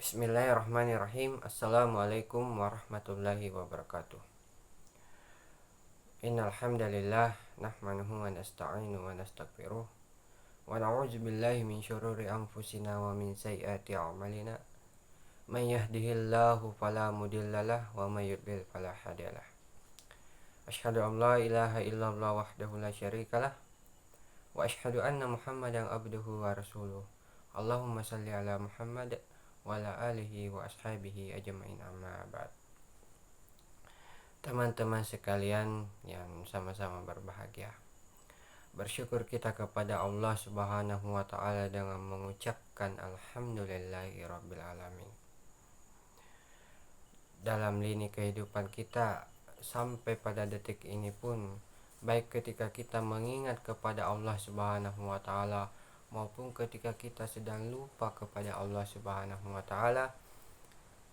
Bismillahirrahmanirrahim. Assalamualaikum warahmatullahi wabarakatuh. Innal hamdalillah nahmaduhu wa nasta'inu wa nastaghfiruh wa na'udzu billahi min syururi anfusina wa min sayyiati a'malina. May yahdihillahu fala mudhillalah wa may yudlil fala hadiyalah. Asyhadu an la ilaha illallah wahdahu la syarikalah wa asyhadu anna Muhammadan abduhu wa rasuluh. Allahumma shalli ala Muhammad wa ala alihi wa ashabihi ajma'in, amma ba'd. Teman-teman sekalian yang sama-sama berbahagia, bersyukur kita kepada Allah Subhanahu wa ta'ala dengan mengucapkan alhamdulillahi rabbil alamin. Dalam lini kehidupan kita sampai pada detik ini pun, baik ketika kita mengingat kepada Allah Subhanahu wa ta'ala maupun ketika kita sedang lupa kepada Allah Subhanahu wa ta'ala,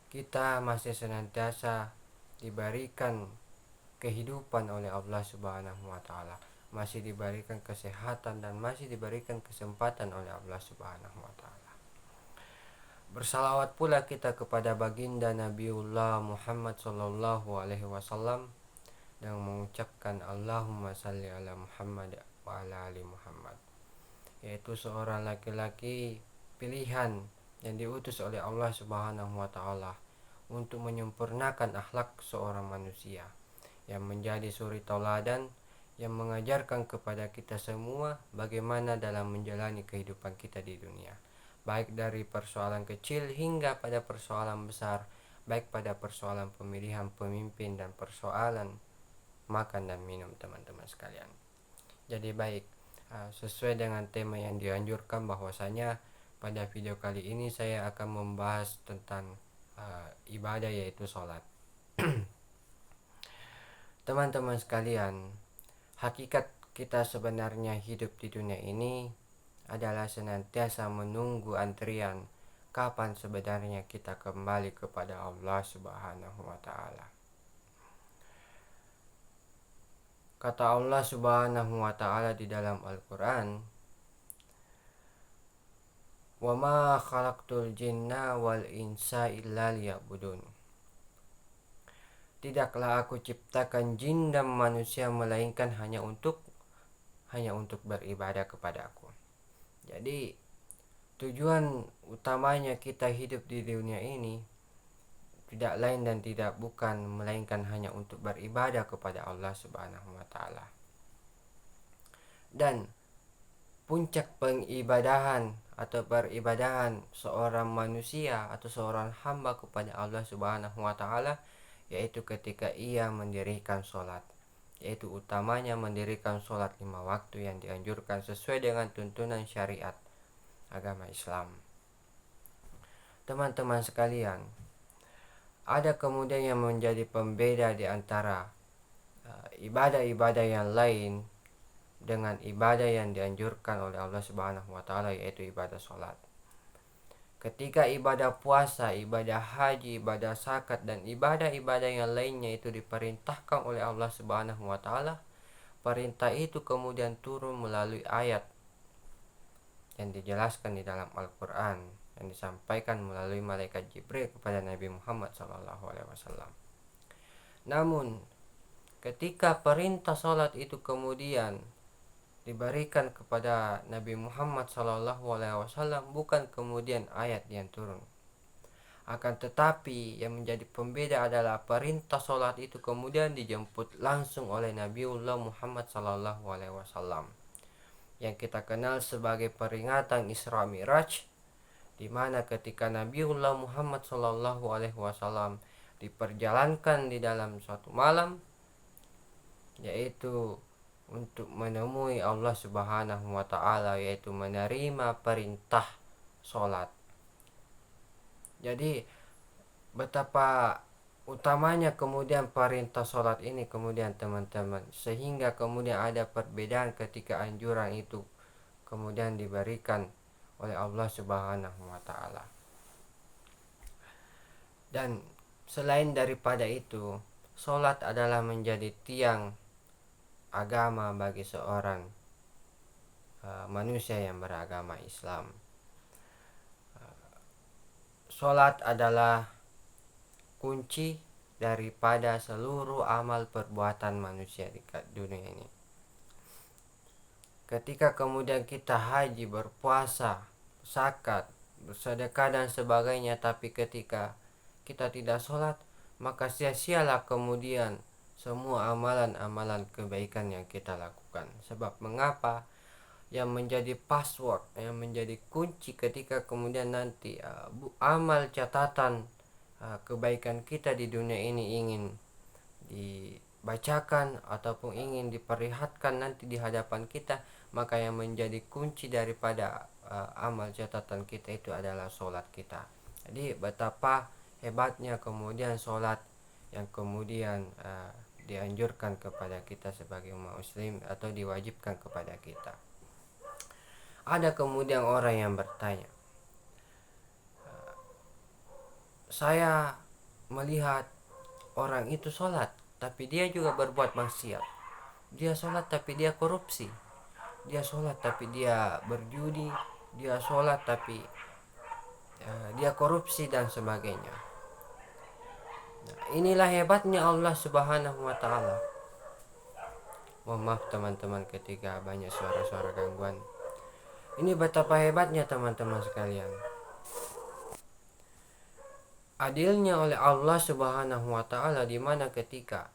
kita masih senantiasa diberikan kehidupan oleh Allah Subhanahu wa ta'ala, masih diberikan kesehatan dan masih diberikan kesempatan oleh Allah Subhanahu wa ta'ala. Bersalawat pula kita kepada baginda Nabiullah Muhammad sallallahu alaihi wasallam dengan mengucapkan Allahumma salli ala Muhammad wa ala ali Muhammad, yaitu seorang laki-laki pilihan yang diutus oleh Allah Subhanahu wa ta'ala untuk menyempurnakan akhlak seorang manusia, yang menjadi suri tauladan yang mengajarkan kepada kita semua bagaimana dalam menjalani kehidupan kita di dunia, baik dari persoalan kecil hingga pada persoalan besar, baik pada persoalan pemilihan pemimpin dan persoalan makan dan minum, teman-teman sekalian. Jadi baik, sesuai dengan tema yang dianjurkan, bahwasanya pada video kali ini saya akan membahas tentang ibadah, yaitu sholat. Teman-teman sekalian, hakikat kita sebenarnya hidup di dunia ini adalah senantiasa menunggu antrian kapan sebenarnya kita kembali kepada Allah Subhanahu wa ta'ala. Kata Allah Subhanahu wa ta'ala di dalam Al-Quran, wa ma khalaqtul jinna wal insa illa liya'budun. Tidaklah aku ciptakan jin dan manusia melainkan hanya untuk beribadah kepada aku. Jadi tujuan utamanya kita hidup di dunia ini tidak lain dan tidak bukan melainkan hanya untuk beribadah kepada Allah Subhanahu wa ta'ala. Dan puncak pengibadahan atau peribadahan seorang manusia atau seorang hamba kepada Allah Subhanahu wa ta'ala yaitu ketika ia mendirikan sholat, yaitu utamanya mendirikan sholat 5 waktu yang dianjurkan sesuai dengan tuntunan syariat agama Islam. Teman-teman sekalian, ada kemudian yang menjadi pembeda di antara ibadah-ibadah yang lain dengan ibadah yang dianjurkan oleh Allah Subhanahu wa ta'ala, yaitu ibadah sholat. Ketika ibadah puasa, ibadah haji, ibadah zakat, dan ibadah-ibadah yang lainnya itu diperintahkan oleh Allah Subhanahu wa ta'ala, perintah itu kemudian turun melalui ayat yang dijelaskan di dalam Al-Quran, yang disampaikan melalui malaikat Jibril kepada Nabi Muhammad SAW. Namun ketika perintah sholat itu kemudian diberikan kepada Nabi Muhammad SAW, bukan kemudian ayat yang turun. Akan tetapi yang menjadi pembeda adalah perintah sholat itu kemudian dijemput langsung oleh Nabiullah Muhammad SAW, yang kita kenal sebagai peringatan Isra Mi'raj, di mana ketika Nabiullah Muhammad SAW diperjalankan di dalam suatu malam, yaitu untuk menemui Allah Subhanahu wa ta'ala, yaitu menerima perintah sholat. Jadi betapa utamanya kemudian perintah sholat ini kemudian, teman-teman, sehingga kemudian ada perbedaan ketika anjuran itu kemudian diberikan oleh Allah Subhanahu wa ta'ala. Dan selain daripada itu, sholat adalah menjadi tiang agama bagi seorang manusia yang beragama Islam. Sholat adalah kunci daripada seluruh amal perbuatan manusia di dunia ini. Ketika kemudian kita haji, berpuasa, zakat, bersedekah dan sebagainya, tapi ketika kita tidak sholat, maka sia-sialah kemudian semua amalan-amalan kebaikan yang kita lakukan. Sebab mengapa? Yang menjadi password, yang menjadi kunci ketika kemudian nanti amal catatan kebaikan kita di dunia ini ingin dibacakan ataupun ingin diperlihatkan nanti di hadapan kita, maka yang menjadi kunci daripada amal catatan kita itu adalah sholat kita. Jadi betapa hebatnya kemudian sholat yang kemudian dianjurkan kepada kita sebagai umat muslim atau diwajibkan kepada kita. Ada kemudian orang yang bertanya, saya melihat orang itu sholat tapi dia juga berbuat maksiat. Dia sholat tapi dia korupsi. Dia sholat tapi dia berjudi. Dia sholat tapi dia korupsi dan sebagainya. Nah, inilah hebatnya Allah Subhanahu wa Ta'ala. Mohon maaf teman-teman ketika banyak suara-suara gangguan. Ini betapa hebatnya teman-teman sekalian. Adilnya oleh Allah Subhanahu wa Ta'ala, di mana ketika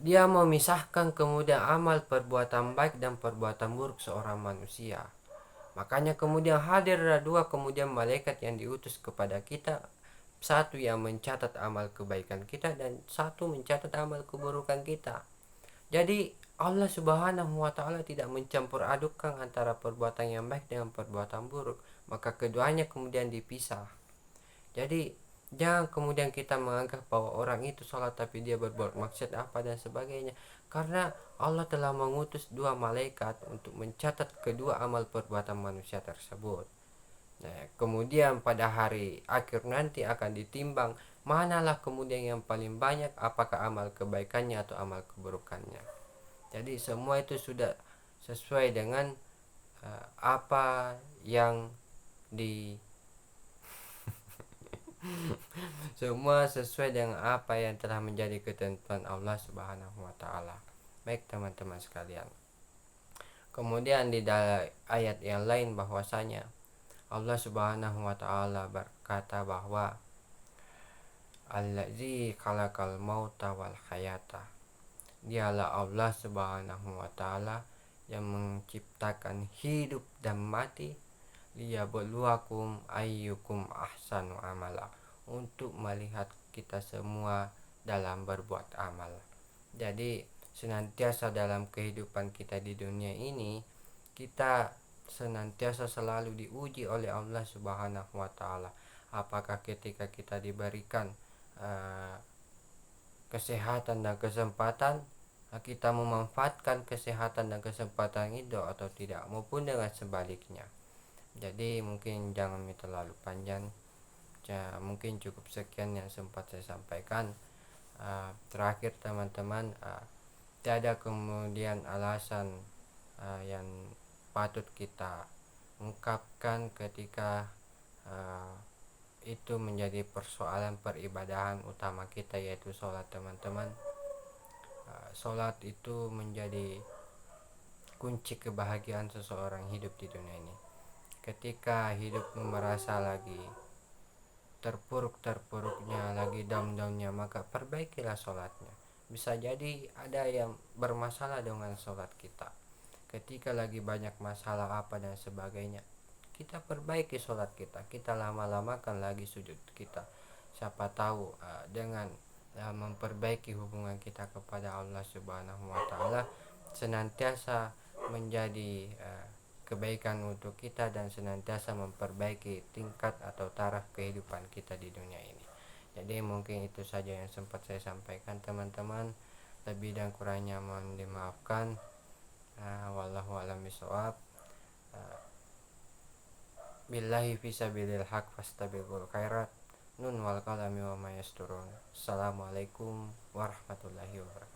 Dia memisahkan kemudian amal perbuatan baik dan perbuatan buruk seorang manusia. Makanya kemudian hadirlah dua kemudian malaikat yang diutus kepada kita. Satu yang mencatat amal kebaikan kita dan satu mencatat amal keburukan kita. Jadi Allah Subhanahu wa Ta'ala tidak mencampur adukkan antara perbuatan yang baik dengan perbuatan buruk. Maka keduanya kemudian dipisah. Jadi jangan kemudian kita menganggap bahwa orang itu sholat tapi dia berbuat maksiat apa dan sebagainya, karena Allah telah mengutus dua malaikat untuk mencatat kedua amal perbuatan manusia tersebut. Nah, kemudian pada hari akhir nanti akan ditimbang manalah kemudian yang paling banyak, apakah amal kebaikannya atau amal keburukannya. Jadi semua itu sudah sesuai dengan apa yang semua sesuai dengan apa yang telah menjadi ketentuan Allah Subhanahu wa Ta'ala. Baik teman-teman sekalian. Kemudian di ayat yang lain bahwasanya Allah Subhanahu wa Ta'ala berkata bahwa Allazi khalaqal mauta wal hayata. Dialah Allah Subhanahu wa Ta'ala yang menciptakan hidup dan mati, liyabluwakum ayyukum ahsanu amala, untuk melihat kita semua dalam berbuat amal. Jadi senantiasa dalam kehidupan kita di dunia ini, kita senantiasa selalu diuji oleh Allah Subhanahu wa Ta'ala. Apakah ketika kita diberikan kesehatan dan kesempatan, kita memanfaatkan kesehatan dan kesempatan itu atau tidak, maupun dengan sebaliknya. Jadi mungkin jangan terlalu panjang, mungkin cukup sekian yang sempat saya sampaikan. Terakhir teman-teman, tiada kemudian alasan yang patut kita ungkapkan ketika itu menjadi persoalan peribadahan utama kita, yaitu sholat teman-teman. Sholat itu menjadi kunci kebahagiaan seseorang hidup di dunia ini. Ketika hidupmu merasa lagi terpuruk-terpuruknya, lagi down-downnya, maka perbaikilah sholatnya. Bisa jadi ada yang bermasalah dengan sholat kita. Ketika lagi banyak masalah apa dan sebagainya, kita perbaiki sholat kita. Kita lama-lamakan lagi sujud kita. Siapa tahu dengan memperbaiki hubungan kita kepada Allah Subhanahu wa Ta'ala senantiasa menjadi kebaikan untuk kita dan senantiasa memperbaiki tingkat atau taraf kehidupan kita di dunia ini. Jadi mungkin itu saja yang sempat saya sampaikan teman-teman. Lebih dan kurangnya mohon dimaafkan. Wallahu a'lam bishawab. Billahi fisabilil haq fastabiqul khairat. Nun wal qalami wa ma yasturun. Assalamualaikum warahmatullahi wabarakatuh.